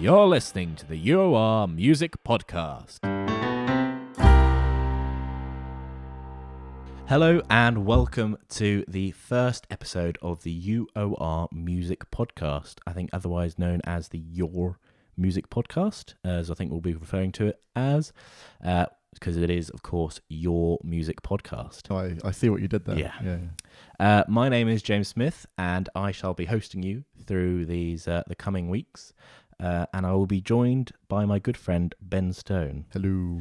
You're listening to the UoR Music Podcast. Hello and welcome to the first episode of the UoR Music Podcast, I think otherwise known as the Your Music Podcast, as I think we'll be referring to it as, because it is, of course, Your Music Podcast. Oh, I see what you did there. Yeah. My name is James Smith, and I shall be hosting you through these the coming weeks. And I will be joined by my good friend Ben Stone. Hello.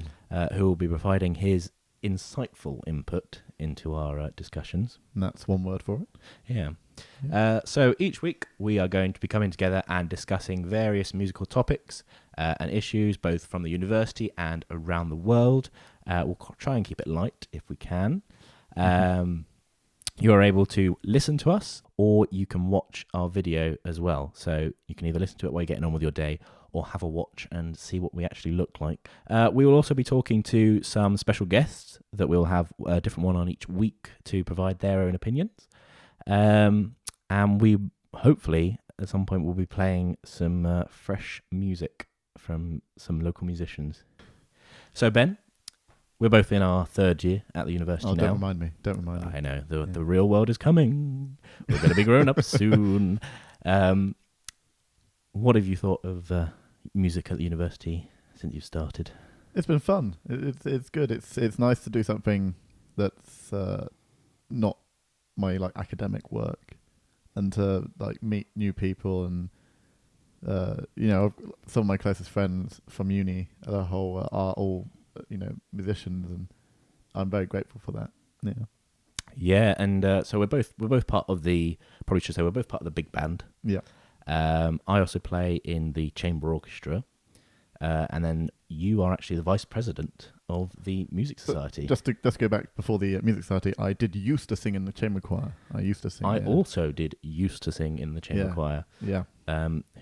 Who will be providing his insightful input into our discussions. And that's one word for it. Yeah. So each week we are going to be coming together and discussing various musical topics and issues, both from the university and around the world. We'll try and keep it light if we can. You are able to listen to us, or you can watch our video as well. So you can either listen to it while you're getting on with your day, or have a watch and see what we actually look like. We will also be talking to some special guests that we'll have a different one on each week to provide their own opinions. And we hopefully at some point will be playing some fresh music from some local musicians. So Ben, we're both in our third year at the university now. Don't remind me. I know. The real world is coming. We're going to be grown up soon. What have you thought of music at the university since you've started? It's been fun. It's good. It's nice to do something that's not my academic work, and to meet new people and some of my closest friends from uni are all musicians, and I'm very grateful for that. Yeah, and so we're both part of the we're both part of the big band. Yeah. I also play in the chamber orchestra, and then you are actually the vice president of the music society. Just to go back before the music society, I did used to sing in the chamber choir. I also did used to sing in the chamber choir. Yeah.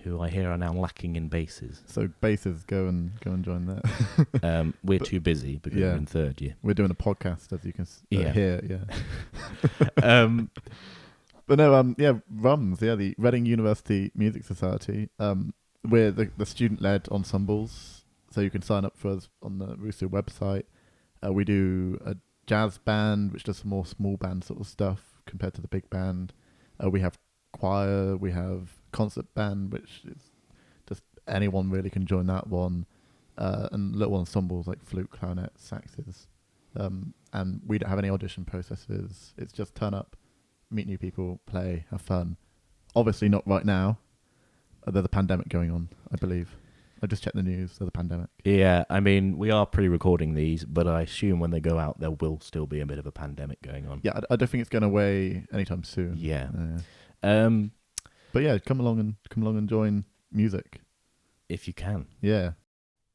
Who I hear are now lacking in basses. So basses, go and join that. We're too busy because we're in third year. We're doing a podcast, as you can hear. Yeah. But no, RUMS, the Reading University Music Society. We're the student-led ensembles, so you can sign up for us on the RUSU website. We do a jazz band, which does some more small band sort of stuff compared to the big band. We have choir, we have concert band, which is just anyone really can join that one, and little ensembles like flute, clarinet, saxes. And we don't have any audition processes. It's just turn up, meet new people, play, have fun. Obviously not right now. There's a pandemic going on, I believe. I just checked the news. There's a pandemic. Yeah, I mean, we are pre-recording these, but I assume when they go out, there will still be a bit of a pandemic going on. Yeah, I don't think it's going away anytime soon. Yeah. But yeah, come along and join music if you can. Yeah.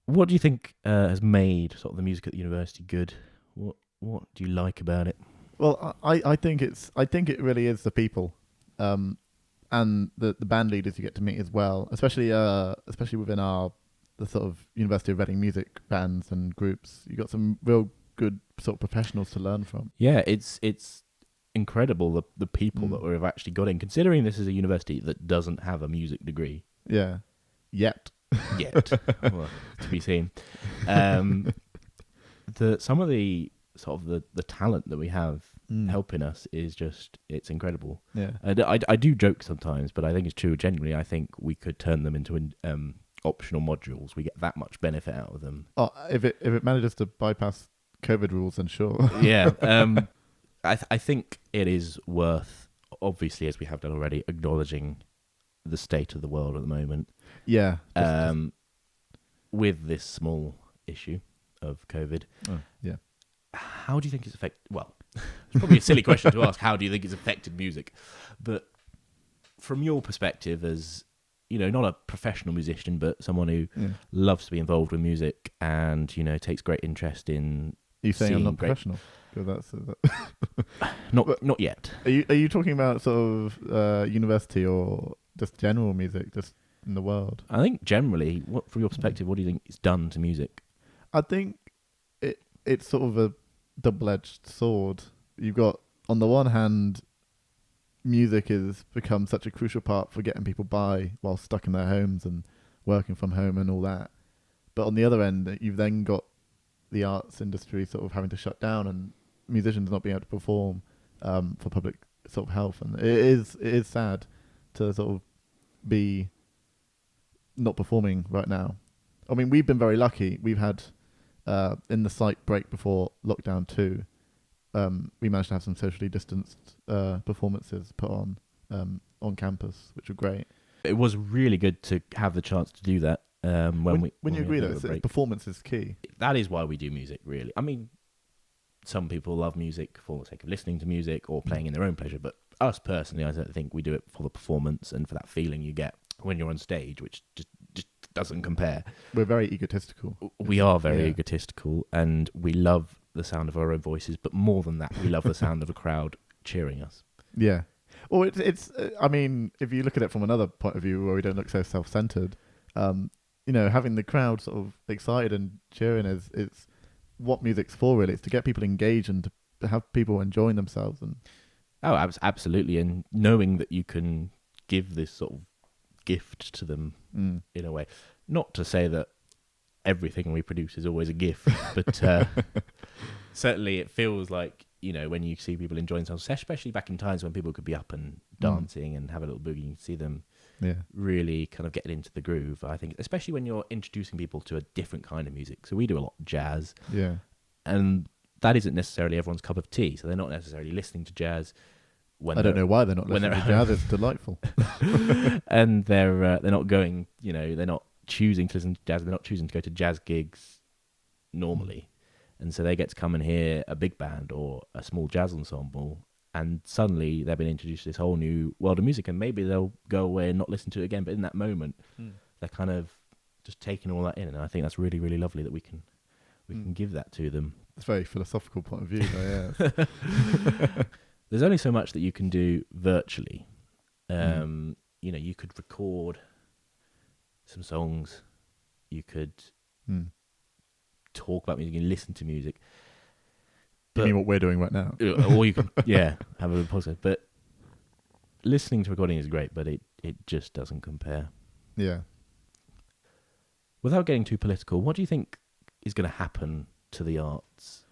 What do you think has made sort of the music at the university good? What do you like about it? Well, I think it really is the people, and the band leaders you get to meet as well, especially within the sort of University of Reading music bands and groups. You got some real good sort of professionals to learn from. Yeah, it's incredible the people that we've actually got in, considering this is a university that doesn't have a music degree. Yeah, yet. Well, to be seen. Some of the sort of the talent that we have helping us is it's incredible. Yeah. I do joke sometimes, but I think it's true. Genuinely, I think we could turn them into optional modules. We get that much benefit out of them. Oh, if it manages to bypass COVID rules, then sure. Yeah. I think it is worth, obviously, as we have done already, acknowledging the state of the world at the moment. Yeah. With this small issue of COVID. Oh, yeah. How do you think it's affected? Well, it's probably a silly question to ask. How do you think it's affected music? But from your perspective, as not a professional musician, but someone who loves to be involved with music and takes great interest in. Are you saying I'm not professional? Not yet. Are you talking about sort of university or just general music, just in the world? I think generally, from your perspective, what do you think it's done to music? I think it's sort of a double-edged sword. You've got, on the one hand, music has become such a crucial part for getting people by while stuck in their homes and working from home and all that. But on the other end, you've then got the arts industry sort of having to shut down and musicians not being able to perform for public sort of health. And it is sad to sort of be not performing right now. I mean, we've been very lucky. We've had, in the slight break before lockdown 2, we managed to have some socially distanced performances put on campus, which were great. It was really good to have the chance to do that. When you agree that performance is key. That is why we do music, really. I mean, some people love music for the sake of listening to music or playing in their own pleasure, but us personally, I think we do it for the performance and for that feeling you get when you're on stage, which just doesn't compare. We're very egotistical. We are very egotistical, and we love the sound of our own voices, but more than that, we love the sound of a crowd cheering us. Yeah. Well, it's I mean, if you look at it from another point of view where we don't look so self-centered, having the crowd sort of excited and cheering is what music's for, really. It's to get people engaged and to have people enjoying themselves. And absolutely. And knowing that you can give this sort of gift to them in a way. Not to say that everything we produce is always a gift, but certainly it feels like, when you see people enjoying themselves, especially back in times when people could be up and dancing and have a little boogie, you see them really kind of getting into the groove. I think, especially when you're introducing people to a different kind of music. So we do a lot of jazz. Yeah. And that isn't necessarily everyone's cup of tea. So they're not necessarily listening to jazz. I don't know why they're not listening to jazz. It's delightful. And they're not going, they're not choosing to listen to jazz. They're not choosing to go to jazz gigs normally. And so they get to come and hear a big band or a small jazz ensemble, and suddenly they've been introduced to this whole new world of music, and maybe they'll go away and not listen to it again. But in that moment, they're kind of just taking all that in. And I think that's really, really lovely that we can give that to them. It's a very philosophical point of view, though, yeah. There's only so much that you can do virtually. You could record some songs. You could talk about music and listen to music. But, you mean what we're doing right now? Or you can, have a podcast. But listening to recording is great, but it just doesn't compare. Yeah. Without getting too political, what do you think is going to happen to the arts?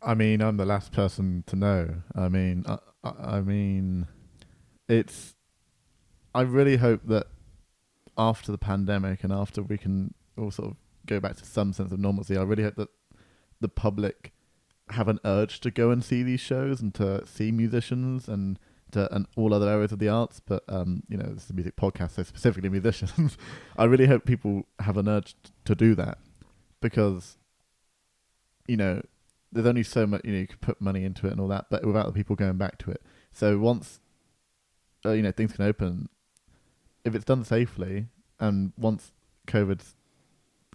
I mean, I'm the last person to know. I mean, I really hope that after the pandemic and after we can all sort of go back to some sense of normalcy, I really hope that the public have an urge to go and see these shows and to see musicians and all other areas of the arts. But this is a music podcast, so specifically musicians. I really hope people have an urge to do that, because there's only so much, you could put money into it and all that, but without the people going back to it. So once, things can open, if it's done safely, and once COVID's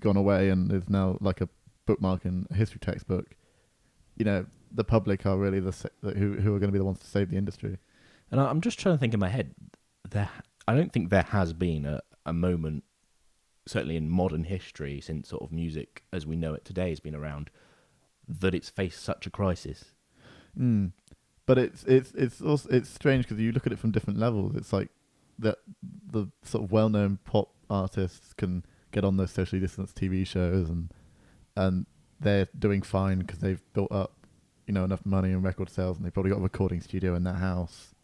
gone away and is now like a bookmark in a history textbook, the public are really who are going to be the ones to save the industry. And I'm just trying to think in my head, I don't think there has been a moment, certainly in modern history, since sort of music as we know it today has been around, that it's faced such a crisis. But it's also, it's strange because you look at it from different levels. It's like that the sort of well-known pop artists can get on those socially distanced TV shows and they're doing fine because they've built up enough money and record sales, and they've probably got a recording studio in their house.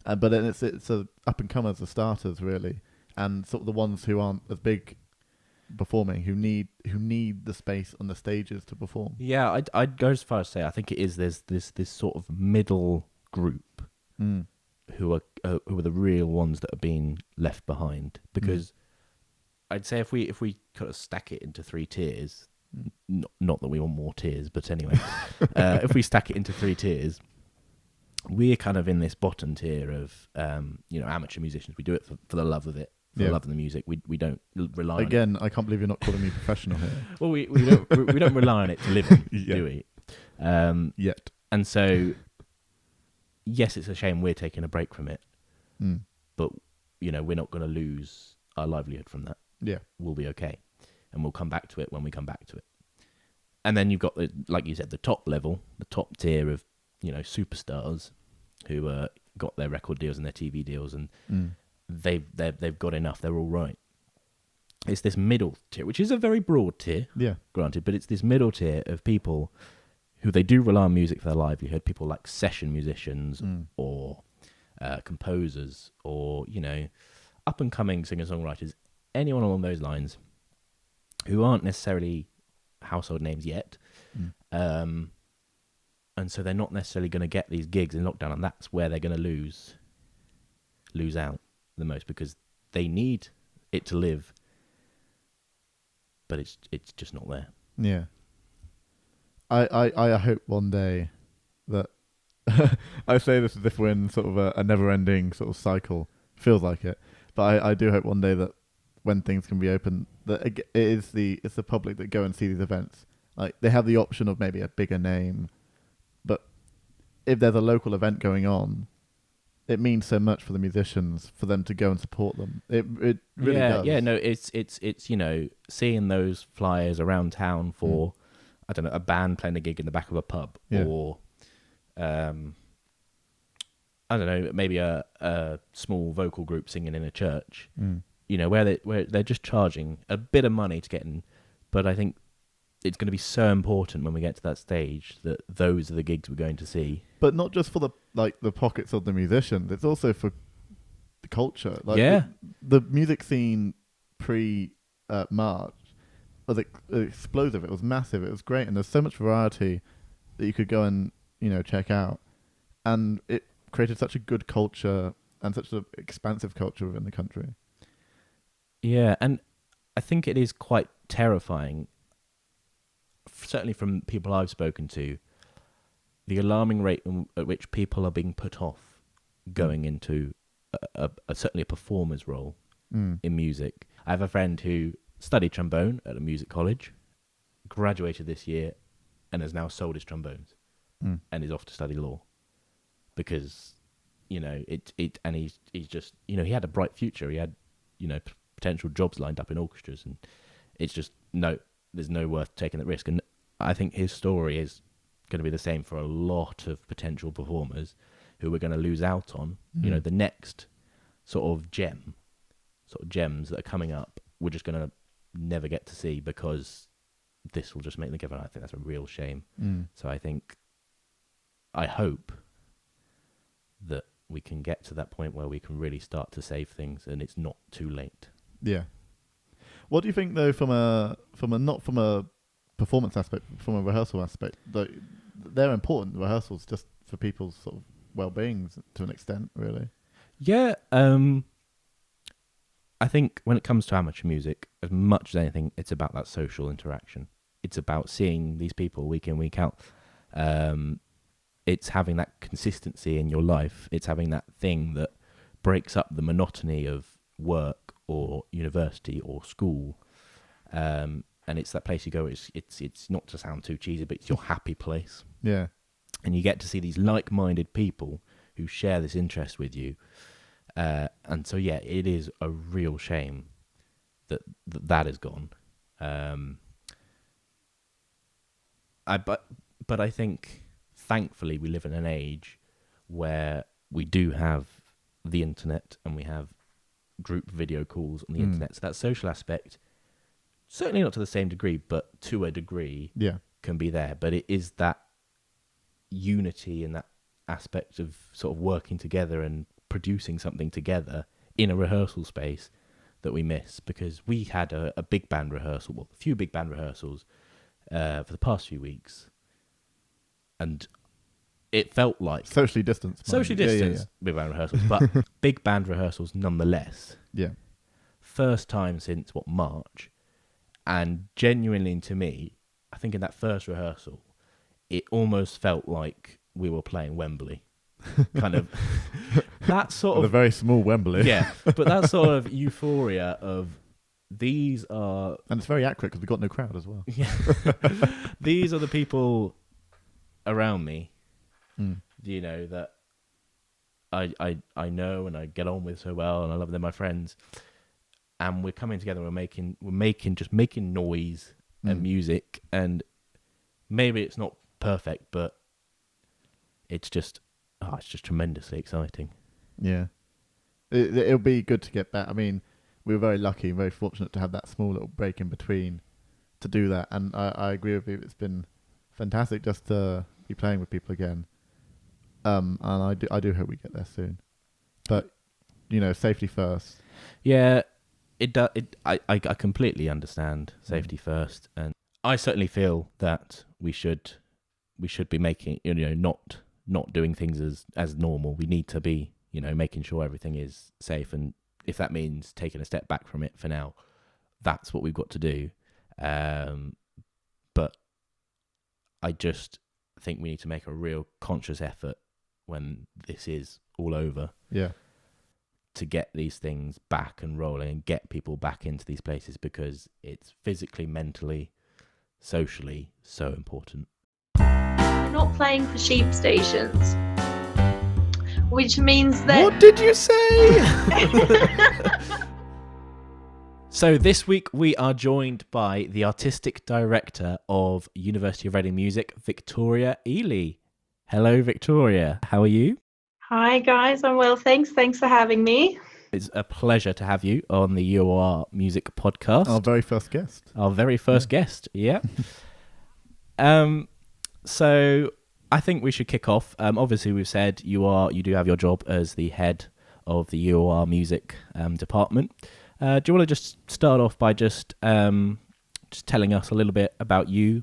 But then it's a up and comers, the starters really, and sort of the ones who aren't as big performing, who need the space on the stages to perform. Yeah, I'd go as far as say I think it is there's this sort of middle group who are the real ones that are being left behind, because I'd say if we kind of stack it into 3 tiers, not that we want more tiers, but anyway, if we stack it into 3 tiers, we're kind of in this bottom tier of amateur musicians. We do it for the love of it. For the love of the music, we don't rely. Again, on it. I can't believe you're not calling me professional here. Well, we don't rely on it to live on, do we? Yet. And so, yes, it's a shame we're taking a break from it, but we're not going to lose our livelihood from that. Yeah, we'll be okay, and we'll come back to it when we come back to it. And then you've got like you said, the top level, the top tier of superstars who got their record deals and their TV deals and. They've got enough. They're all right. it's this middle tier, which is a very broad tier, granted, but it's this middle tier of people who they do rely on music for their livelihood, people like session musicians or composers or, up-and-coming singer-songwriters, anyone along those lines who aren't necessarily household names yet. And so they're not necessarily going to get these gigs in lockdown, and that's where they're going to lose out the most, because they need it to live, but it's just not there. Yeah. I hope one day that I say this as if we're in sort of a never-ending sort of cycle. Feels like it, but I do hope one day that when things can be open, that it's the public that go and see these events. Like, they have the option of maybe a bigger name, but if there's a local event going on, it means so much for the musicians for them to go and support them. It really does. Yeah, no, it's seeing those flyers around town for I don't know, a band playing a gig in the back of a pub, or I don't know, maybe a small vocal group singing in a church. Where they're just charging a bit of money to get in, but I think it's going to be so important when we get to that stage that those are the gigs we're going to see. But not just for the pockets of the musicians, it's also for the culture. The music scene pre-March was explosive. It was massive. It was great, and there's so much variety that you could go and check out, and it created such a good culture and such an expansive culture within the country. Yeah, and I think it is quite terrifying, certainly from people I've spoken to, the alarming rate at which people are being put off going into certainly a performer's role in music. I have a friend who studied trombone at a music college, graduated this year, and has now sold his trombones and is off to study law, because and he's just he had a bright future. He had potential jobs lined up in orchestras, and it's just there's no worth taking that risk. And I think his story is going to be the same for a lot of potential performers who we're going to lose out on. The next sort of gems that are coming up, we're just going to never get to see, because this will just make them give. And I think that's a real shame. So I hope that we can get to that point where we can really start to save things and it's not too late. Yeah. What do you think, though, from a not from a performance aspect, from a rehearsal aspect? They're important, rehearsals, just for people's sort of well-being to an extent, really. Yeah. I think when it comes to amateur music, as much as anything, it's about that social interaction. It's about seeing these people week in, week out. It's having that consistency in your life. It's having that thing that breaks up the monotony of work or university or school. And it's that place you go, it's not to sound too cheesy, but it's your happy place. Yeah. And you get to see these like-minded people who share this interest with you. And so, yeah, it is a real shame that is gone. But I think, thankfully, we live in an age where we do have the internet and we have group video calls on the internet. So that social aspect, certainly not to the same degree, but to a degree, can be there. But it is that unity and that aspect of sort of working together and producing something together in a rehearsal space that we miss, because we had a big band rehearsal, well, a few big band rehearsals for the past few weeks, and it felt like socially distanced big band rehearsals, but big band rehearsals nonetheless. Yeah. First time since March, and genuinely, to me, I think in that first rehearsal, it almost felt like we were playing Wembley. Kind of that sort of a very small Wembley. Yeah, but that sort of euphoria of these are, and it's very accurate because we've got no crowd as well. Yeah. These are the people around me, that I know and I get on with so well, and I love them, my friends, and we're coming together. We're making noise and music, and maybe it's not perfect, but it's just tremendously exciting. Yeah, it'll be good to get back. I mean, we were very lucky, very fortunate to have that small little break in between to do that. And I agree with you. It's been fantastic just to be playing with people again. And I do hope we get there soon. But safety first. Yeah, I completely understand safety first, and I certainly feel that we should be making not doing things as normal. We need to be making sure everything is safe, and if that means taking a step back from it for now, that's what we've got to do. But I just think we need to make a real conscious effort when this is all over. Yeah. To get these things back and rolling and get people back into these places, because it's physically, mentally, socially so important. We're not playing for sheep stations, which means that... What did you say? So this week we are joined by the artistic director of University of Reading Music, Victoria Ely. Hello, Victoria. How are you? Hi, guys. I'm well, thanks. Thanks for having me. It's a pleasure to have you on the UoR Music Podcast. Our very first guest. Our very first guest, yeah. So I think we should kick off. Obviously, we've said you do have your job as the head of the UoR Music department. Do you want to just start off by just telling us a little bit about you?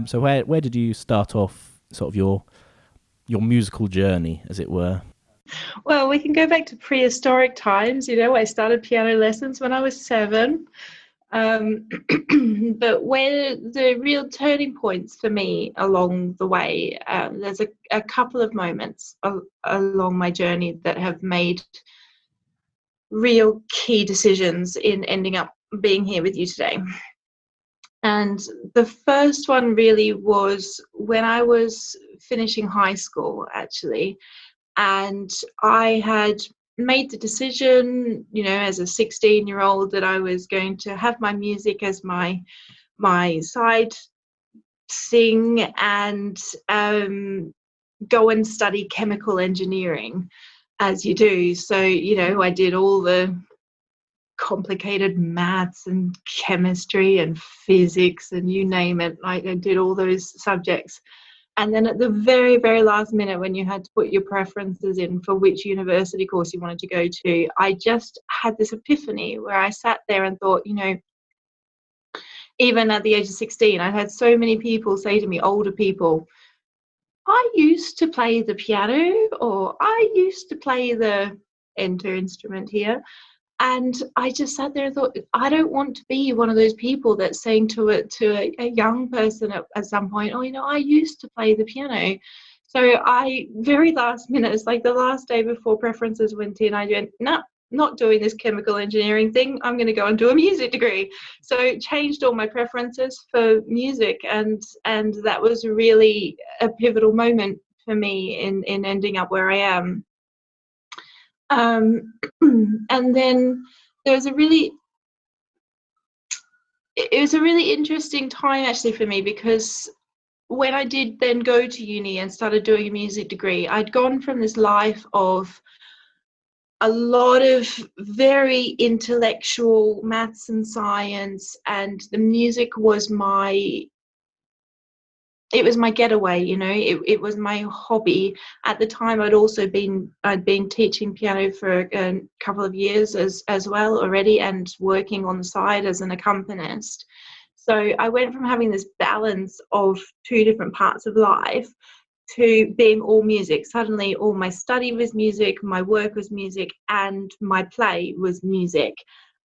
So where did you start off, sort of your musical journey, as it were? Well, we can go back to prehistoric times. I started piano lessons when I was 7. But where the real turning points for me along the way, there's a couple of moments along my journey that have made real key decisions in ending up being here with you today. And the first one really was when I was finishing high school, actually, and I had made the decision, as a 16-year-old, that I was going to have my music as my side thing and go and study chemical engineering, as you do. So, I did all the complicated maths and chemistry and physics and you name it. I did all those subjects. And then at the very, very last minute, when you had to put your preferences in for which university course you wanted to go to, I just had this epiphany where I sat there and thought, even at the age of 16, I had so many people say to me, older people, I used to play the piano, or I used to play the enter instrument here. And I just sat there and thought, I don't want to be one of those people that's saying to a young person at some point, I used to play the piano. So I, very last minute, it's like the last day before preferences went in, I went, no, not doing this chemical engineering thing. I'm going to go and do a music degree. So changed all my preferences for music. And that was really a pivotal moment for me in ending up where I am. And then it was a really interesting time actually for me, because when I did then go to uni and started doing a music degree, I'd gone from this life of a lot of very intellectual maths and science, and the music was my getaway, it was my hobby. At the time, I'd been teaching piano for a couple of years as well already, and working on the side as an accompanist. So I went from having this balance of two different parts of life to being all music. Suddenly all my study was music, my work was music, and my play was music,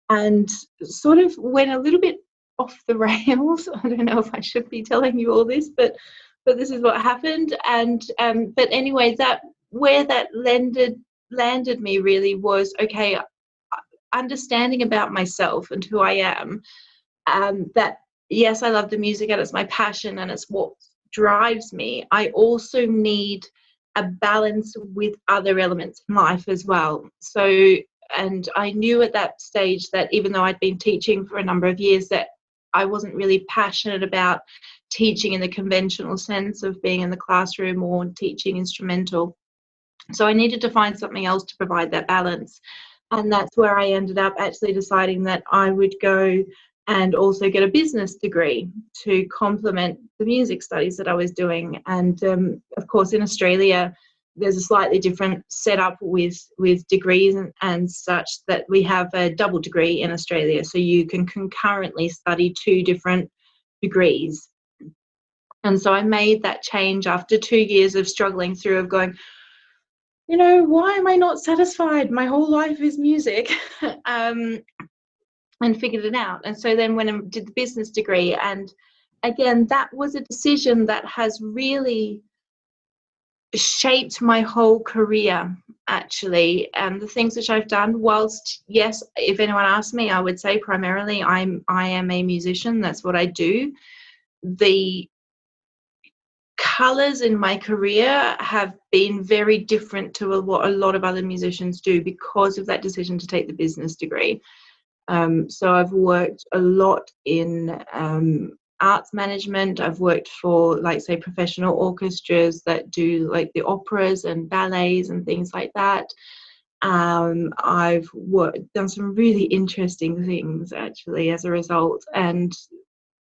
and sort of went a little bit off the rails. I don't know if I should be telling you all this, but this is what happened. And but anyway, that where that landed me really was, okay, understanding about myself and who I am, that yes, I love the music and it's my passion and it's what drives me. I also need a balance with other elements in life as well. So, and I knew at that stage that even though I'd been teaching for a number of years, that I wasn't really passionate about teaching in the conventional sense of being in the classroom or teaching instrumental. So I needed to find something else to provide that balance. And that's where I ended up actually deciding that I would go and also get a business degree to complement the music studies that I was doing. And of course, in Australia, there's a slightly different setup with degrees and such, that we have a double degree in Australia. So you can concurrently study 2 different degrees. And so I made that change after 2 years of struggling through, of going, why am I not satisfied? My whole life is music. And figured it out. And so then when I did the business degree, and again, that was a decision that has really shaped my whole career, actually. And the things which I've done, whilst, yes, if anyone asked me, I would say primarily I am a musician. That's what I do. The colours in my career have been very different to what a lot of other musicians do because of that decision to take the business degree. So I've worked a lot in arts management. I've worked for, like, say, professional orchestras that do like the operas and ballets and things like that. I've done some really interesting things, actually, as a result, and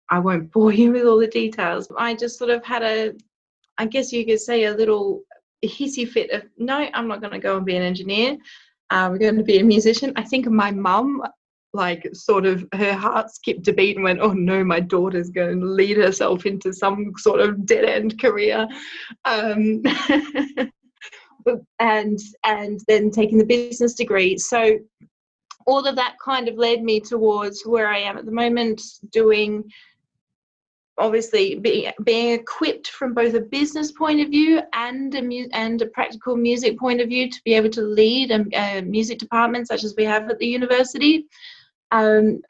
I won't bore you with all the details. I just sort of had I guess you could say, a little hissy fit of, no, I'm not going to go and be an engineer. We're going to be a musician. I think my mum, like, sort of, her heart skipped a beat and went, oh no, my daughter's going to lead herself into some sort of dead-end career. And then taking the business degree. So all of that kind of led me towards where I am at the moment, doing, obviously, being equipped from both a business point of view and a practical music point of view to be able to lead a music department such as we have at the university. And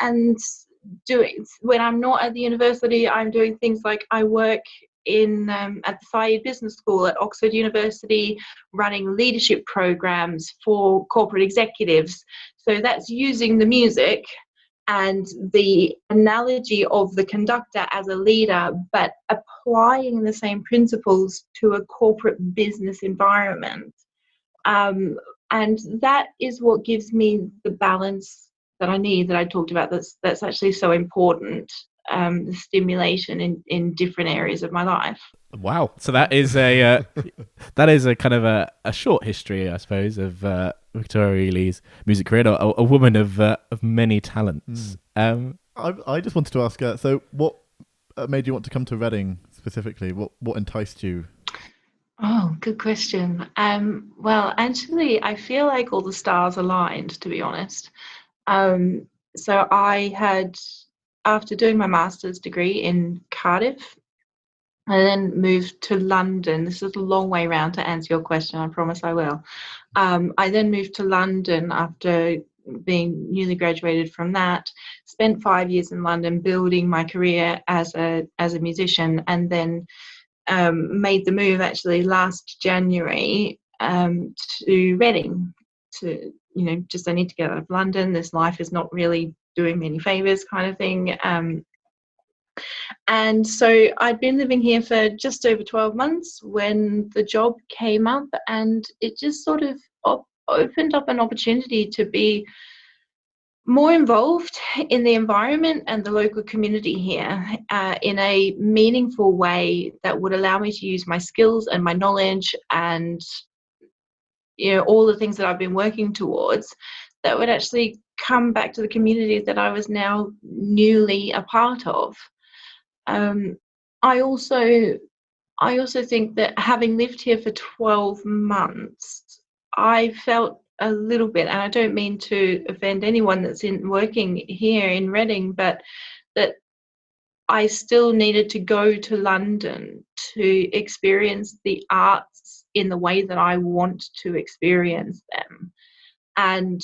when I'm not at the university, I'm doing things like, I work at the Said Business School at Oxford University, running leadership programs for corporate executives. So that's using the music and the analogy of the conductor as a leader, but applying the same principles to a corporate business environment. And that is what gives me the balance that I need, that I talked about, that's actually so important, the stimulation in different areas of my life. Wow. So that is a kind of a short history, I suppose, of Victoria Ely's music career, a woman of many talents. I just wanted to ask, so what made you want to come to Reading specifically? What enticed you? Oh, good question. Well, actually, I feel like all the stars aligned, to be honest. So I had, after doing my master's degree in Cardiff, I then moved to London. This is a long way round to answer your question. I promise I will. I then moved to London after being newly graduated from that. Spent 5 years in London building my career as a musician, and then made the move, actually, last January to Reading. To just, I need to get out of London. This life is not really doing me any favours, kind of thing. And so I'd been living here for just over 12 months when the job came up, and it just sort of opened up an opportunity to be more involved in the environment and the local community here in a meaningful way that would allow me to use my skills and my knowledge and all the things that I've been working towards, that would actually come back to the community that I was now newly a part of. I also think that, having lived here for 12 months, I felt a little bit, and I don't mean to offend anyone that's working here in Reading, but that I still needed to go to London to experience the arts in the way that I want to experience them. And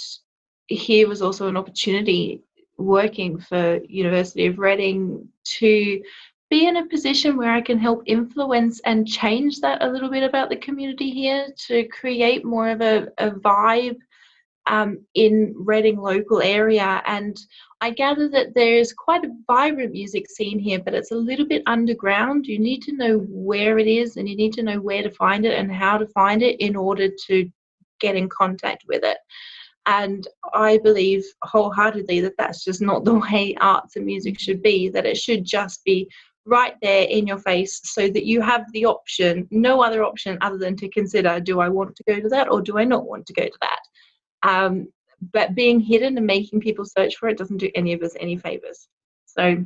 here was also an opportunity, working for University of Reading, to be in a position where I can help influence and change that a little bit about the community here, to create more of a vibe in Reading local area. And I gather that there is quite a vibrant music scene here, but it's a little bit underground. You need to know where it is, and you need to know where to find it and how to find it in order to get in contact with it. And I believe wholeheartedly that that's just not the way arts and music should be, that it should just be right there in your face so that you have the option, no other option other than to consider, do I want to go to that or do I not want to go to that? But being hidden and making people search for it doesn't do any of us any favors. So,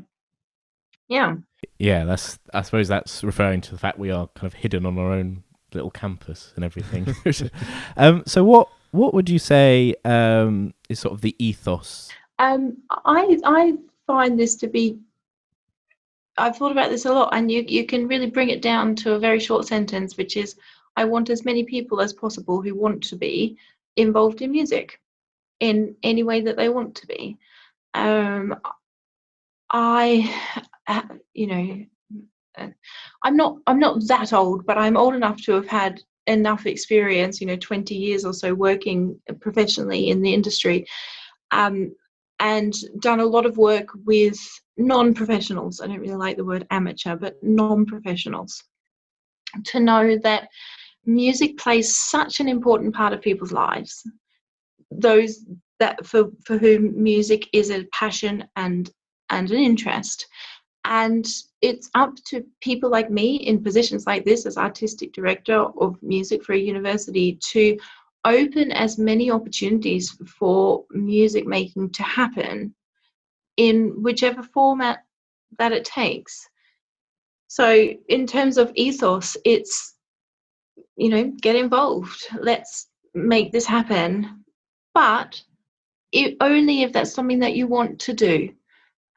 yeah. Yeah, I suppose that's referring to the fact we are kind of hidden on our own little campus and everything. So what would you say is sort of the ethos? I find this to be, I've thought about this a lot, and you can really bring it down to a very short sentence, which is, I want as many people as possible who want to be involved in music in any way that they want to be. I'm not that old, but I'm old enough to have had enough experience, 20 years or so working professionally in the industry, and done a lot of work with non-professionals. I don't really like the word amateur, but non-professionals, to know that music plays such an important part of people's lives. Those that for whom music is a passion and an interest. And it's up to people like me in positions like this as artistic director of music for a university to open as many opportunities for music making to happen in whichever format that it takes. So in terms of ethos, it's, get involved. Let's make this happen. But only if that's something that you want to do.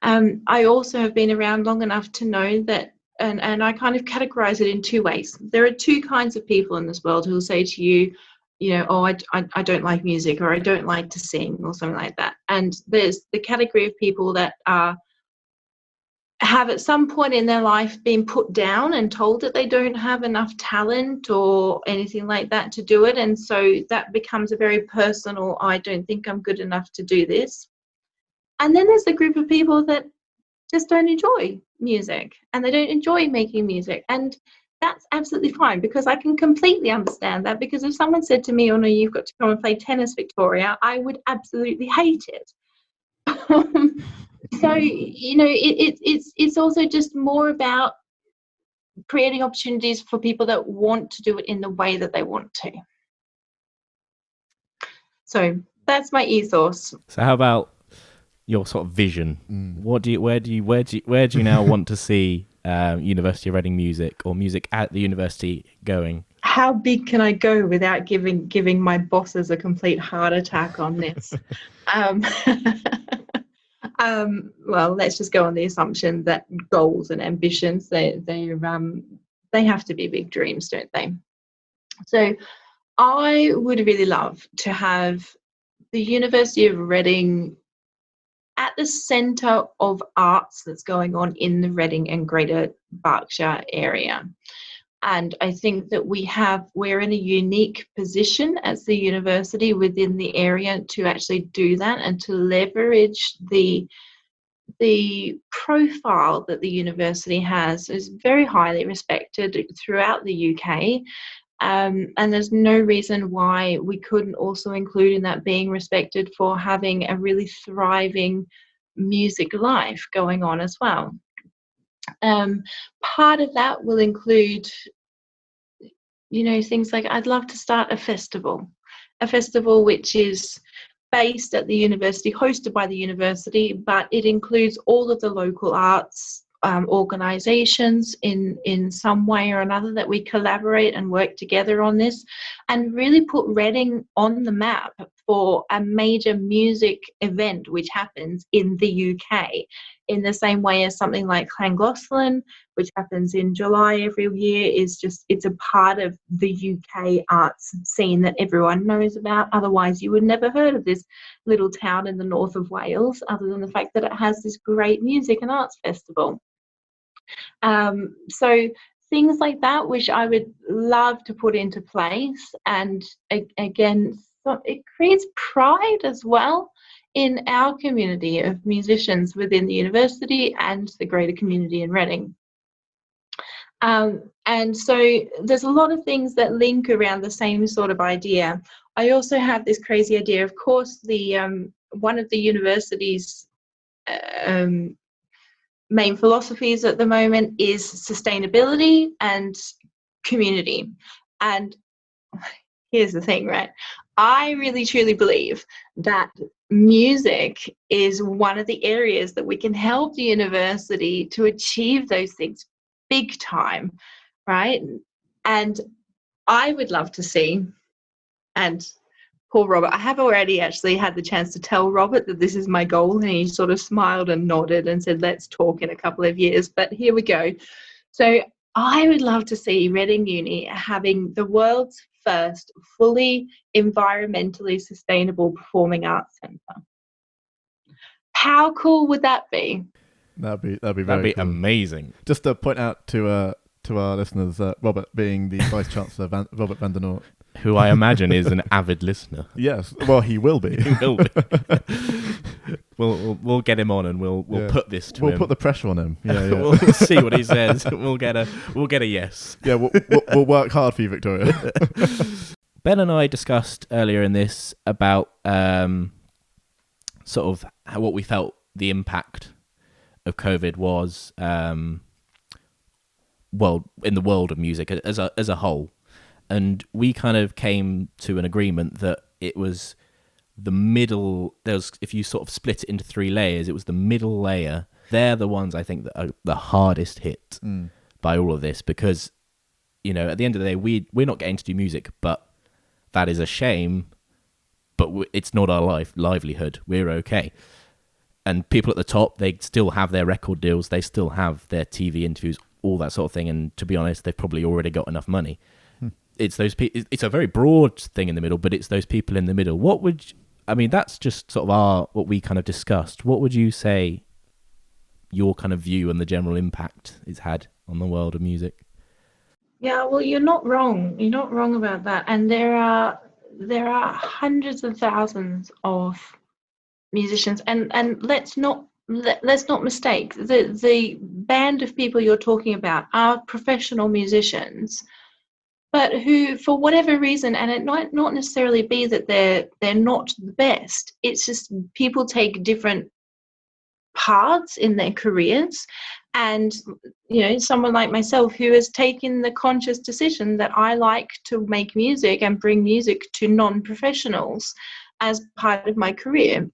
I also have been around long enough to know that, and I kind of categorize it in two ways. There are two kinds of people in this world who will say to you, oh, I don't like music, or I don't like to sing, or something like that. And there's the category of people that have at some point in their life been put down and told that they don't have enough talent or anything like that to do it. And so that becomes a very personal, I don't think I'm good enough to do this. And then there's the group of people that just don't enjoy music and they don't enjoy making music. And that's absolutely fine, because I can completely understand that, because if someone said to me, oh no, you've got to come and play tennis, Victoria, I would absolutely hate it. So, it's also just more about creating opportunities for people that want to do it in the way that they want to. So that's my ethos. So how about your sort of vision? Where do you now want to see University of Reading music, or music at the university, going? How big can I go without giving my bosses a complete heart attack on this? Well, let's just go on the assumption that goals and ambitions, they have to be big dreams, don't they? So I would really love to have the University of Reading at the centre of arts that's going on in the Reading and Greater Berkshire area. And I think that we're in a unique position as the university within the area to actually do that and to leverage the profile that the university has. Is very highly respected throughout the UK. And there's no reason why we couldn't also include in that being respected for having a really thriving music life going on as well. Part of that will include, things like, I'd love to start a festival which is based at the university, hosted by the university, but it includes all of the local arts organisations in some way or another, that we collaborate and work together on this and really put Reading on the map for a major music event which happens in the UK, in the same way as something like Llangollen, which happens in July every year, it's a part of the UK arts scene that everyone knows about. Otherwise, you would never heard of this little town in the north of Wales, other than the fact that it has this great music and arts festival. So things like that, which I would love to put into place. And again, so it creates pride as well in our community of musicians within the university and the greater community in Reading. And so there's a lot of things that link around the same sort of idea. I also have this crazy idea. Of course, the one of the university's main philosophies at the moment is sustainability and community. And here's the thing, right? I really truly believe that music is one of the areas that we can help the university to achieve those things big time, right? And I would love to see, and poor Robert, I have already actually had the chance to tell Robert that this is my goal, and he sort of smiled and nodded and said, let's talk in a couple of years, but here we go. So I would love to see Reading Uni having the world's first fully environmentally sustainable performing arts centre. How cool would that be? That'd be very cool. Amazing. Just to point out to our listeners, Robert being the Vice Chancellor, Robert van der Noort, who I imagine is an avid listener. Yes, well, he will be. He will be. We'll get him on, and we'll put this to him. We'll put the pressure on him. Yeah. We'll see what he says. We'll get a yes. Yeah, we'll work hard for you, Victoria. Ben and I discussed earlier in this about sort of what we felt the impact of COVID was, in the world of music as a whole. And we kind of came to an agreement that it was the middle. If you sort of split it into 3 layers, it was the middle layer. They're the ones I think that are the hardest hit by all of this, because, at the end of the day, we're not getting to do music, but that is a shame. But it's not our livelihood. We're okay. And people at the top, they still have their record deals. They still have their TV interviews, all that sort of thing. And to be honest, they've probably already got enough money. It's those people. It's a very broad thing in the middle, but it's those people in the middle. That's just sort of what we kind of discussed. What would you say your kind of view and the general impact it's had on the world of music? Yeah, well, you're not wrong. You're not wrong about that. And there are hundreds of thousands of musicians, and let's not mistake, the band of people you're talking about are professional musicians, but who, for whatever reason, and it might not necessarily be that they're not the best, it's just people take different paths in their careers. And someone like myself who has taken the conscious decision that I like to make music and bring music to non-professionals as part of my career,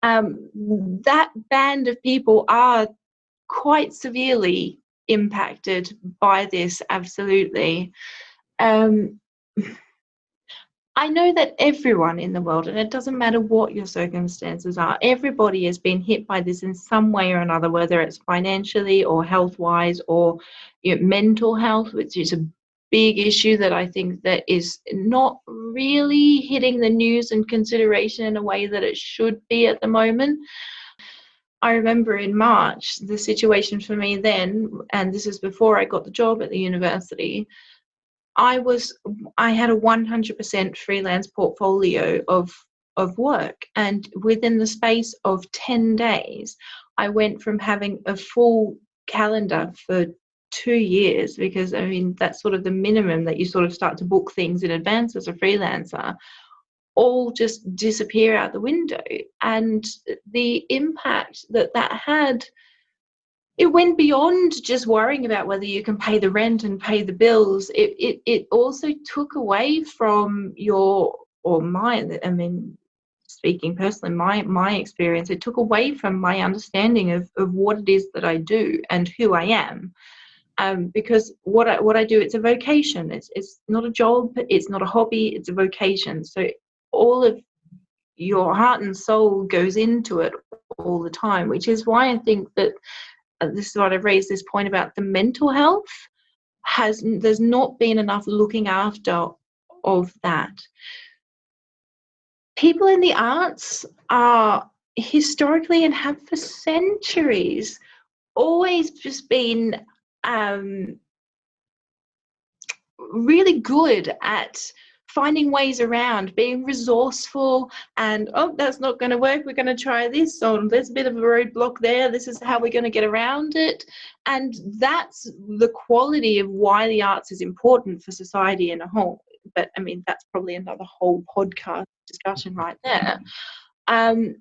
that band of people are quite severely impacted by this, absolutely. I know that everyone in the world, and it doesn't matter what your circumstances are, everybody has been hit by this in some way or another, whether it's financially or health-wise or mental health, which is a big issue that I think that is not really hitting the news and consideration in a way that it should be at the moment. I remember in March, the situation for me then, and this is before I got the job at the university, I had a 100% freelance portfolio of work, and within the space of 10 days, I went from having a full calendar for 2 years, because that's sort of the minimum that you sort of start to book things in advance as a freelancer, all just disappear out the window. And the impact that had, it went beyond just worrying about whether you can pay the rent and pay the bills. It also took away from speaking personally, my experience, it took away from my understanding of what it is that I do and who I am. Because what I do, it's a vocation. It's not a job. It's not a hobby. It's a vocation. So all of your heart and soul goes into it all the time, which is why I think that this is what I've raised this point about the mental health. There's not been enough looking after of that. People in the arts are historically, and have for centuries, always just been really good at finding ways around, being resourceful, and that's not going to work, we're going to try this, or there's a bit of a roadblock there, this is how we're going to get around it. And that's the quality of why the arts is important for society in a whole. but I mean, that's probably another whole podcast discussion right there.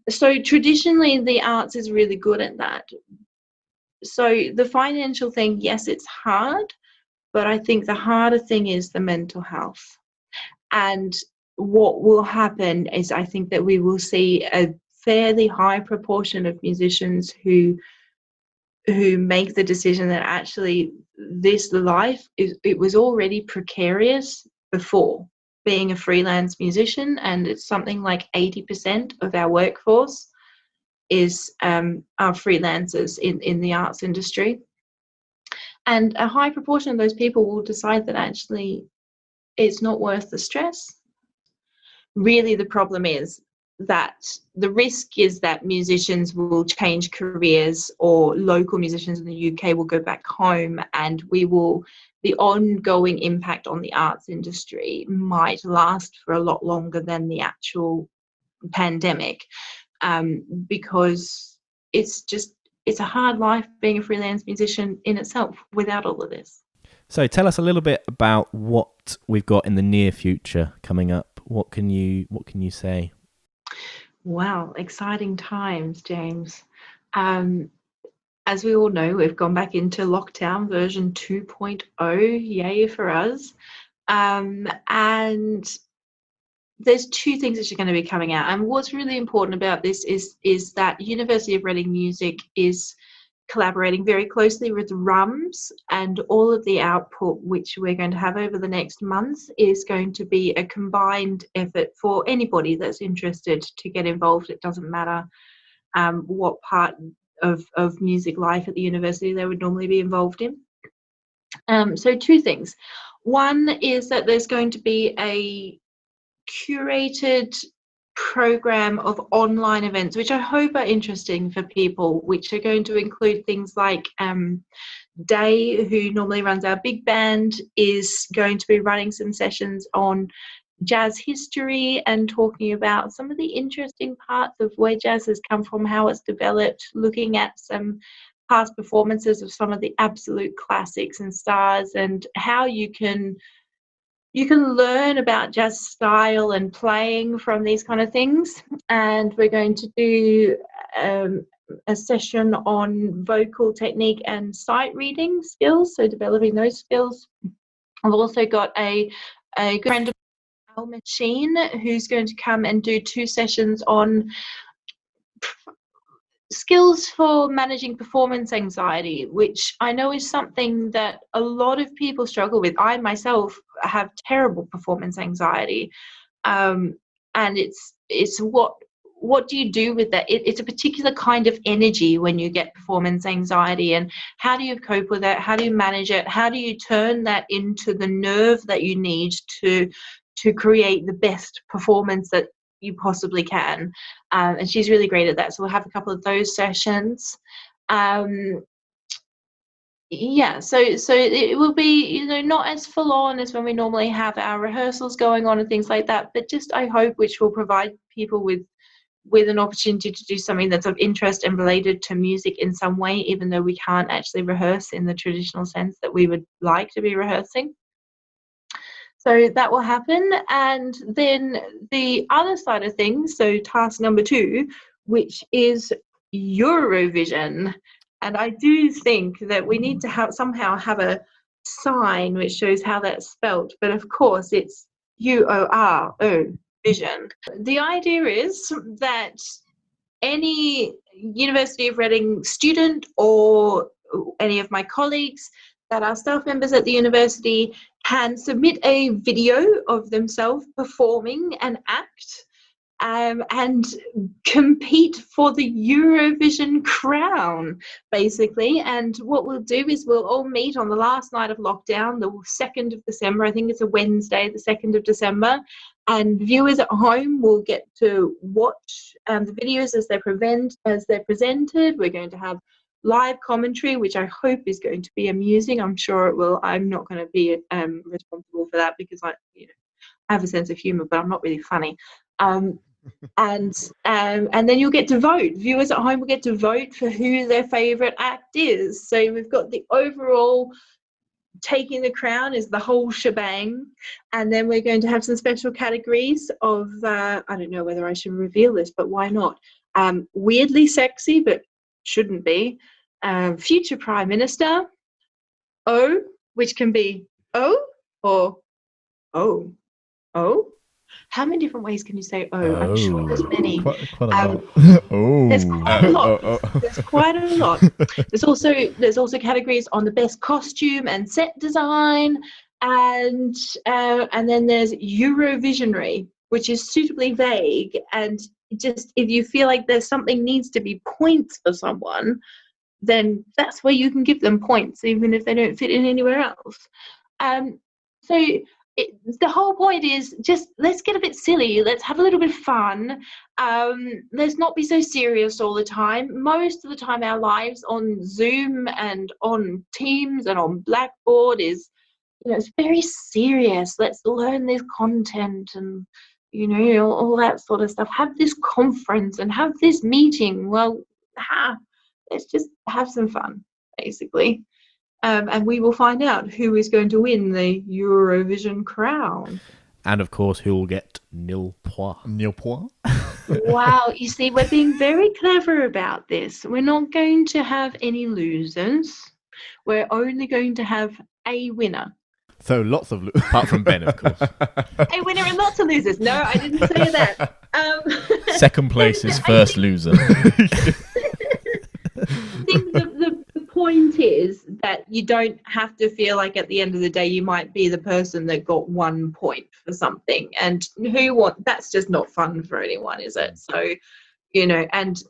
So traditionally, the arts is really good at that. So the financial thing, yes, it's hard, but I think the harder thing is the mental health. And what will happen is I think that we will see a fairly high proportion of musicians who make the decision that actually this life it was already precarious before being a freelance musician, and it's something like 80% of our workforce is are freelancers in the arts industry, and a high proportion of those people will decide that actually it's not worth the stress. Really, the problem is that the risk is that musicians will change careers, or local musicians in the UK will go back home, and the ongoing impact on the arts industry might last for a lot longer than the actual pandemic, because it's a hard life being a freelance musician in itself without all of this. So tell us a little bit about what we've got in the near future coming up. What can you say? Wow, exciting times, James. As we all know, we've gone back into lockdown version 2.0. Yay for us. And there's two things that are going to be coming out. And what's really important about this is that University of Reading Music is collaborating very closely with RUMS, and all of the output which we're going to have over the next month is going to be a combined effort for anybody that's interested to get involved. It doesn't matter what part of music life at the university they would normally be involved in. So two things. One is that there's going to be a curated program of online events, which I hope are interesting for people, which are going to include things like Day, who normally runs our big band, is going to be running some sessions on jazz history and talking about some of the interesting parts of where jazz has come from, how it's developed, looking at some past performances of some of the absolute classics and stars, and how you can learn about jazz style and playing from these kind of things. And we're going to do a session on vocal technique and sight reading skills, so developing those skills. I've also got a good friend of Al Machine who's going to come and do 2 sessions on skills for managing performance anxiety, which I know is something that a lot of people struggle with. I myself have terrible performance anxiety, and it's what do you do with that? It's a particular kind of energy when you get performance anxiety, and how do you cope with it? How do you manage it? How do you turn that into the nerve that you need to create the best performance that you possibly can? And she's really great at that. So we'll have a couple of those sessions. So it will be, not as full on as when we normally have our rehearsals going on and things like that, but just, I hope, which will provide people with an opportunity to do something that's of interest and related to music in some way, even though we can't actually rehearse in the traditional sense that we would like to be rehearsing. So that will happen. And then the other side of things, so task number 2, which is Eurovision. And I do think that we need to somehow have a sign which shows how that's spelt. But of course, it's UoR, vision. The idea is that any University of Reading student or any of my colleagues that are staff members at the university can submit a video of themselves performing an act and compete for the Eurovision crown, basically. And what we'll do is we'll all meet on the last night of lockdown, the 2nd of December. I think it's a Wednesday, the 2nd of December. And viewers at home will get to watch the videos as they're presented. We're going to have live commentary, which I hope is going to be amusing. I'm sure it will. I'm not going to be responsible for that because I have a sense of humour, but I'm not really funny. And then you'll get to vote. Viewers at home will get to vote for who their favourite act is. So we've got the overall taking the crown is the whole shebang. And then we're going to have some special categories of, I don't know whether I should reveal this, but why not? Weirdly sexy, but shouldn't be. Future Prime Minister. O, which can be O or O. O? How many different ways can you say O? I'm sure there's many. Quite a lot. There's quite a lot. There's quite a lot. There's also categories on the best costume and set design, and then there's Eurovisionary, which is suitably vague. And just if you feel like there's something needs to be points for someone, then that's where you can give them points, even if they don't fit in anywhere else. So the whole point is just let's get a bit silly. Let's have a little bit of fun. Let's not be so serious all the time. Most of the time, our lives on Zoom and on Teams and on Blackboard is, it's very serious. Let's learn this content and, all that sort of stuff. Have this conference and have this meeting. Well, let's just have some fun, basically. And we will find out who is going to win the Eurovision crown. And of course, who will get nil points. Nil points? Wow, you see, we're being very clever about this. We're not going to have any losers. We're only going to have a winner. So lots of losers. Apart from Ben, of course. A winner and lots of losers. No, I didn't say that. Second place is first loser. I think the point is that you don't have to feel like at the end of the day you might be the person that got 1 point for something, and that's just not fun for anyone, is it? So, and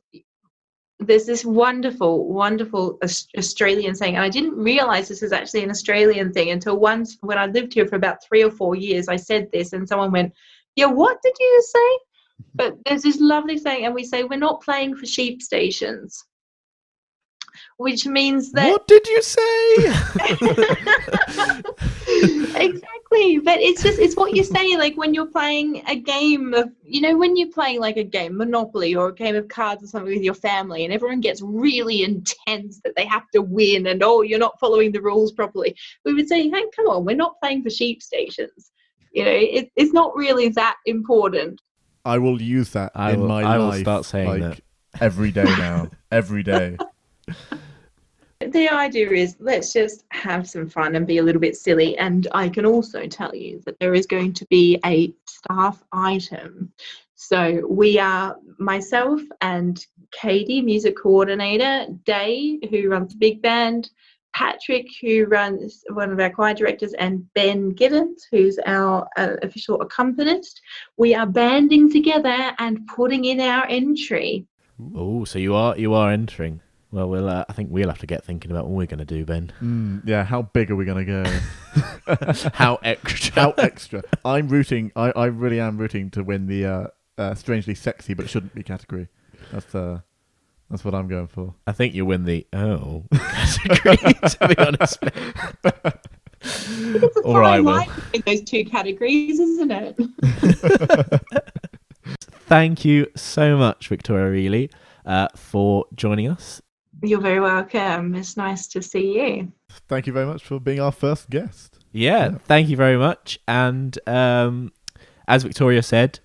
there's this wonderful Australian saying, and I didn't realize this is actually an Australian thing until once when I lived here for about 3 or 4 years. I said this and someone went, yeah, what did you say? But there's this lovely saying, and we say we're not playing for sheep stations. Which means that... What did you say? Exactly. But it's what you say, like when you're playing a game of, when you're playing like a game, Monopoly or a game of cards or something with your family, and everyone gets really intense that they have to win and, you're not following the rules properly. We would say, hey, come on, we're not playing for sheep stations. It's not really that important. I will use that in my life. I will start saying that. Every day now. Every day. The idea is let's just have some fun and be a little bit silly. And I can also tell you that there is going to be a staff item. So we are myself and Katie, music coordinator, Day, who runs the big band, Patrick, who runs one of our choir directors, and Ben Giddens, who's our official accompanist. We are banding together and putting in our entry. Oh, so you are entering. Well, I think we'll have to get thinking about what we're going to do, Ben. Yeah, how big are we going to go? How extra? How extra? I'm rooting. I really am rooting to win the strangely sexy but shouldn't be category. That's what I'm going for. I think you win the category. To be honest, it's a fine line between those two categories, isn't it? Thank you so much, Victoria Ely, for joining us. You're very welcome. It's nice to see you. Thank you very much for being our first guest. Yeah, thank you very much. And as Victoria said,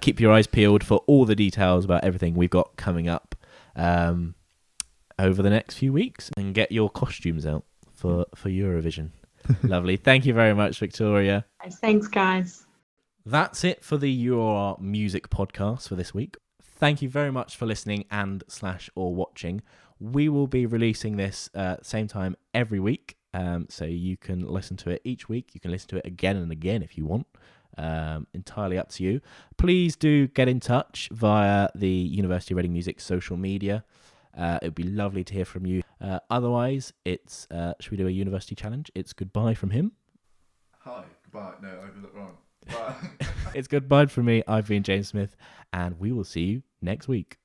keep your eyes peeled for all the details about everything we've got coming up over the next few weeks, and get your costumes out for Eurovision. Lovely. Thank you very much, Victoria. Thanks, guys. That's it for the UoR Music Podcast for this week. Thank you very much for listening or watching. We will be releasing this same time every week, so you can listen to it each week. You can listen to it again and again if you want. Entirely up to you. Please do get in touch via the University of Reading Music social media. It would be lovely to hear from you. Otherwise, it's should we do a university challenge? It's goodbye from him. Hi, goodbye. No, I got it wrong. Bye. It's goodbye from me. I've been James Smith, and we will see you next week.